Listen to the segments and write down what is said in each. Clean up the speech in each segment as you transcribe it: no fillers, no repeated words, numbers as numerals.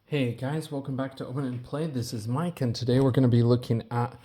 Hey guys, welcome back to Open and Play. This is Mike, and today we're going to be looking at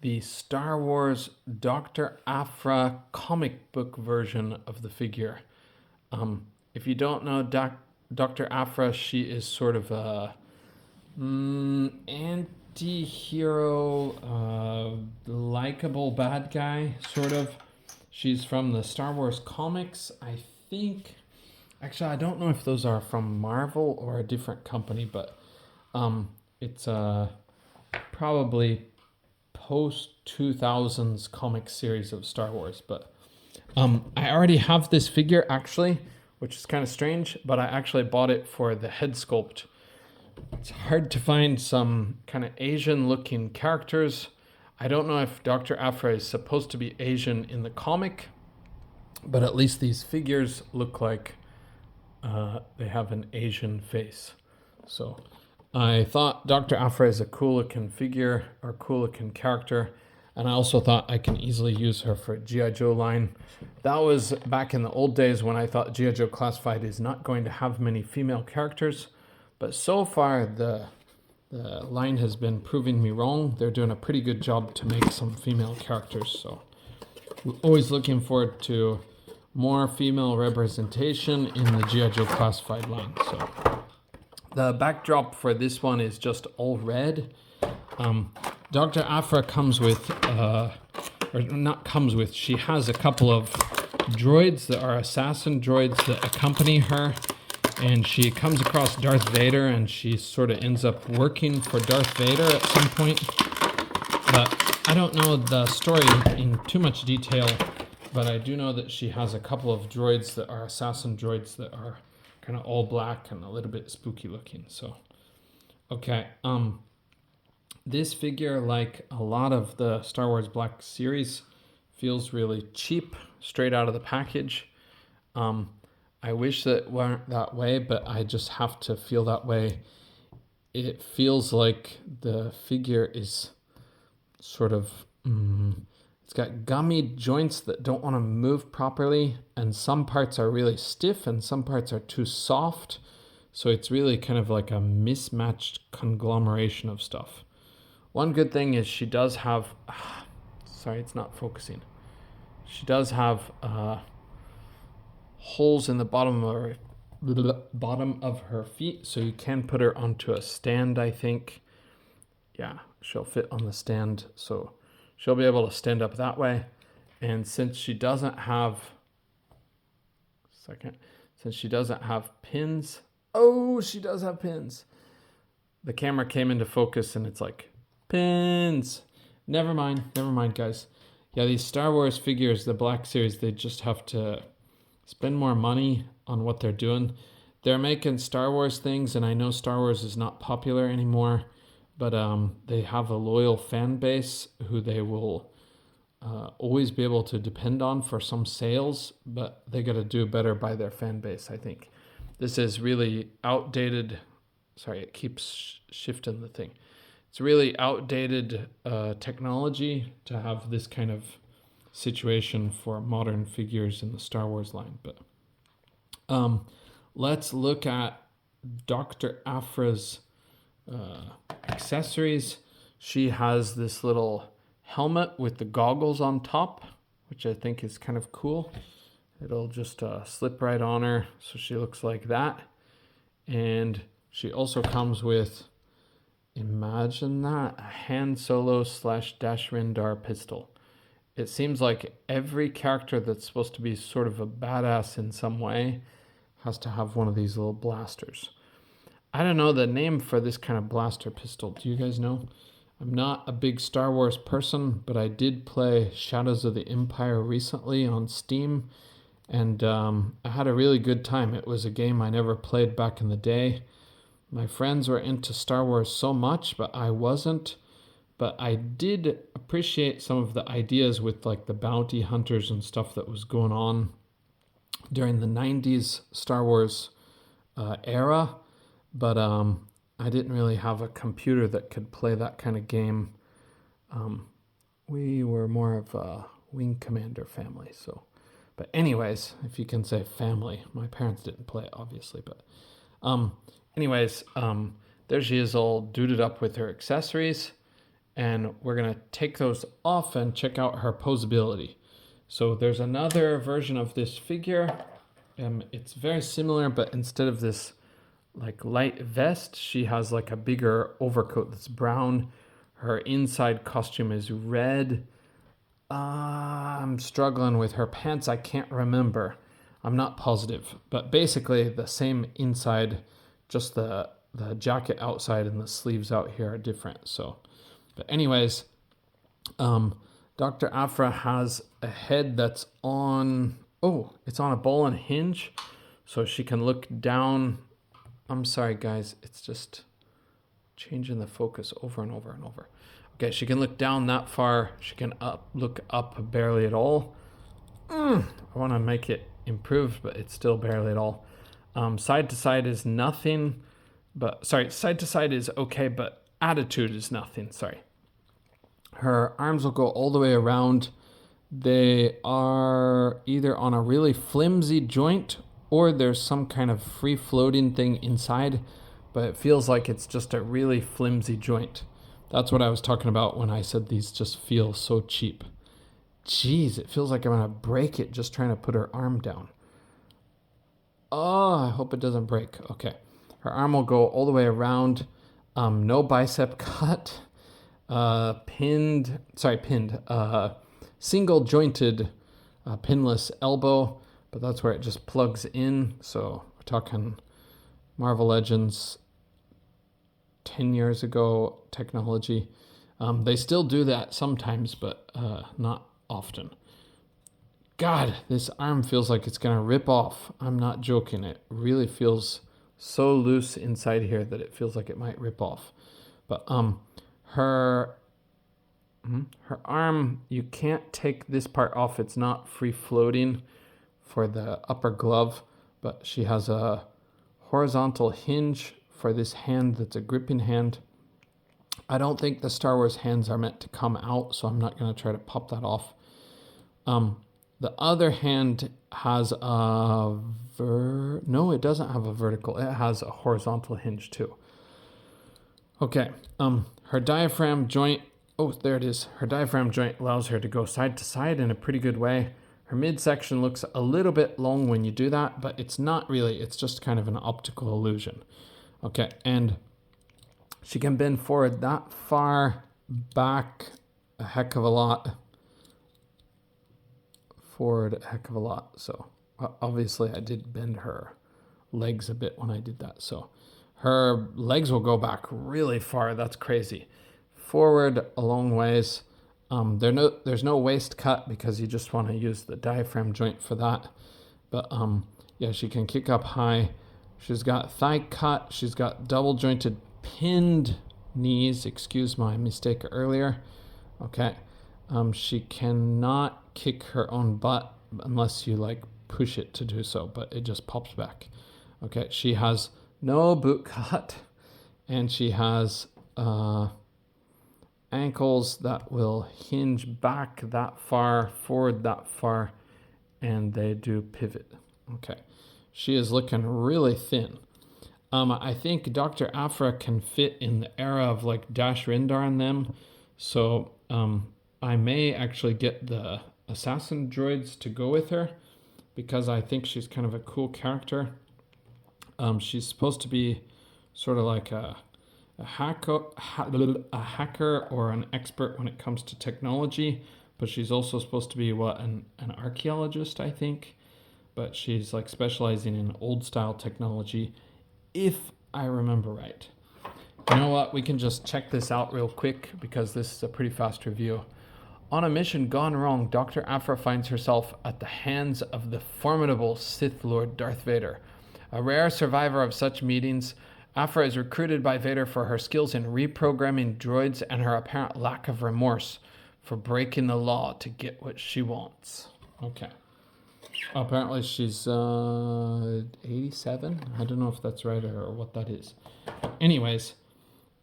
the Star Wars Dr. Aphra comic book version of the figure. If you don't know Dr. Aphra, she is sort of a anti-hero, likable bad guy, sort of. She's from the Star Wars comics, I think. Actually, I don't know if those are from Marvel or a different company, but it's probably post 2000s comic series of Star Wars. But I already have this figure actually, which is kind of strange, but I actually bought it for the head sculpt. It's hard to find some kind of Asian looking characters. I don't know if Dr. Aphra is supposed to be Asian in the comic, but at least these figures look like they have an Asian face. So I thought Dr. Aphra is a cool looking figure or cool looking character. And I also thought I can easily use her for G.I. Joe line. That was back in the old days when I thought G.I. Joe Classified is not going to have many female characters. But so far, the line has been proving me wrong. They're doing a pretty good job to make some female characters. So we're always looking forward to more female representation in the G.I. Joe Classified line. So the backdrop for this one is just all red. Dr. Aphra comes with, she has a couple of droids that are assassin droids that accompany her. And she comes across Darth Vader, and she sort of ends up working for Darth Vader at some point. But I don't know the story in too much detail, but I do know that she has a couple of droids that are assassin droids that are kind of all black and a little bit spooky looking. So, okay. This figure, like a lot of the Star Wars Black series, feels really cheap, straight out of the package. I wish that it weren't that way, but I just have to feel that way. It feels like the figure is sort of, it's got gummy joints that don't want to move properly, and some parts are really stiff and some parts are too soft. So it's really kind of like a mismatched conglomeration of stuff. One good thing is she does have, sorry, it's not focusing. She does have holes in the bottom of her feet, so you can put her onto a stand, I think. Yeah, she'll fit on the stand, so she'll be able to stand up that way. And since she doesn't have pins, she does have pins. The camera came into focus and it's like, pins. Never mind, guys. Yeah, these Star Wars figures, the Black Series, they just have to spend more money on what they're doing. They're making Star Wars things, and I know Star Wars is not popular anymore, but they have a loyal fan base who they will always be able to depend on for some sales, but they got to do better by their fan base, I think. This is really outdated. Sorry, it keeps shifting the thing. It's really outdated technology to have this kind of situation for modern figures in the Star Wars line. But let's look at Dr. Aphra's accessories. She has this little helmet with the goggles on top, which I think is kind of cool. It'll just slip right on her, so she looks like that. And she also comes with, imagine that, a Han Solo / Dash Rendar pistol. It seems like every character that's supposed to be sort of a badass in some way has to have one of these little blasters. I don't know the name for this kind of blaster pistol. Do you guys know? I'm not a big Star Wars person, but I did play Shadows of the Empire recently on Steam, and I had a really good time. It was a game I never played back in the day. My friends were into Star Wars so much, but I wasn't. But I did appreciate some of the ideas with like the bounty hunters and stuff that was going on during the 90s Star Wars era. But I didn't really have a computer that could play that kind of game. We were more of a Wing Commander family. So, but anyways, if you can say family, my parents didn't play it, obviously. But anyways, there she is all duded up with her accessories. And we're going to take those off and check out her posability. So there's another version of this figure. It's very similar, but instead of this like light vest, she has like a bigger overcoat that's brown. Her inside costume is red. I'm struggling with her pants. I can't remember. I'm not positive, but basically the same inside, just the jacket outside and the sleeves out here are different. So, but anyways, Dr. Aphra has a head that's on, it's on a ball and hinge, so she can look down. I'm sorry, guys, it's just changing the focus over and over and over. Okay, she can look down that far. She can look up barely at all. I want to make it improved, but it's still barely at all. Side to side is nothing, side to side is okay, but attitude is nothing, sorry. Her arms will go all the way around. They are either on a really flimsy joint or there's some kind of free floating thing inside, but it feels like it's just a really flimsy joint. That's what I was talking about when I said these just feel so cheap. Jeez, it feels like I'm going to break it just trying to put her arm down. Oh, I hope it doesn't break. Okay. Her arm will go all the way around. No bicep cut. Pinned. Single jointed pinless elbow, but that's where it just plugs in. So we're talking Marvel Legends 10 years ago technology. They still do that sometimes, but not often. God, this arm feels like it's gonna rip off. I'm not joking. It really feels so loose inside here that it feels like it might rip off. But her arm, you can't take this part off. It's not free floating for the upper glove, but she has a horizontal hinge for this hand that's a gripping hand. I don't think the Star Wars hands are meant to come out, so I'm not going to try to pop that off. The other hand has no, it doesn't have a vertical. It has a horizontal hinge too. Okay, her diaphragm joint, there it is. Her diaphragm joint allows her to go side to side in a pretty good way. Her midsection looks a little bit long when you do that, but it's not really. It's just kind of an optical illusion. Okay, and she can bend forward that far, back a heck of a lot, forward a heck of a lot. So obviously I did bend her legs a bit when I did that. So her legs will go back really far. That's crazy. Forward a long ways. There's no waist cut because you just want to use the diaphragm joint for that. But yeah, she can kick up high. She's got thigh cut. She's got double jointed pinned knees. Excuse my mistake earlier. Okay. She cannot kick her own butt unless you like push it to do so, but it just pops back. Okay. She has no boot cut, and she has ankles that will hinge back that far, forward that far, and they do pivot. Okay. She is looking really thin. I think Dr. Aphra can fit in the era of like Dash Rendar and them. So I may actually get the assassin droids to go with her because I think she's kind of a cool character. She's supposed to be sort of like a hacker or an expert when it comes to technology, but she's also supposed to be an archaeologist, I think. But she's like specializing in old style technology, if I remember right. You know what? We can just check this out real quick because this is a pretty fast review. On a mission gone wrong, Dr. Aphra finds herself at the hands of the formidable Sith Lord Darth Vader. A rare survivor of such meetings, Aphra is recruited by Vader for her skills in reprogramming droids and her apparent lack of remorse for breaking the law to get what she wants. Okay. Apparently she's 87. I don't know if that's right or what that is. Anyways,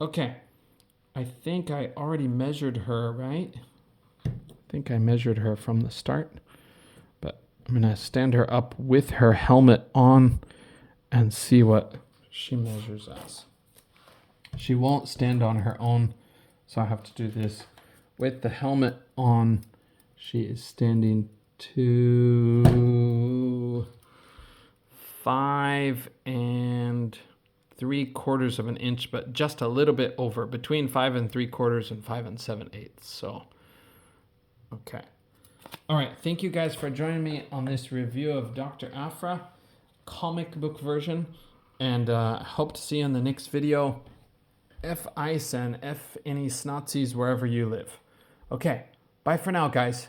okay. I think I already measured her, right? I think I measured her from the start. But I'm going to stand her up with her helmet on and see what she measures as. She won't stand on her own, so I have to do this. With the helmet on, she is standing to 5 3/4 of an inch, but just a little bit over, between 5 3/4 and 5 7/8. So, okay. All right. Thank you guys for joining me on this review of Dr. Aphra, comic book version, and hope to see you in the next video. F ice and F any Snazzies wherever you live. Okay. Bye for now, guys.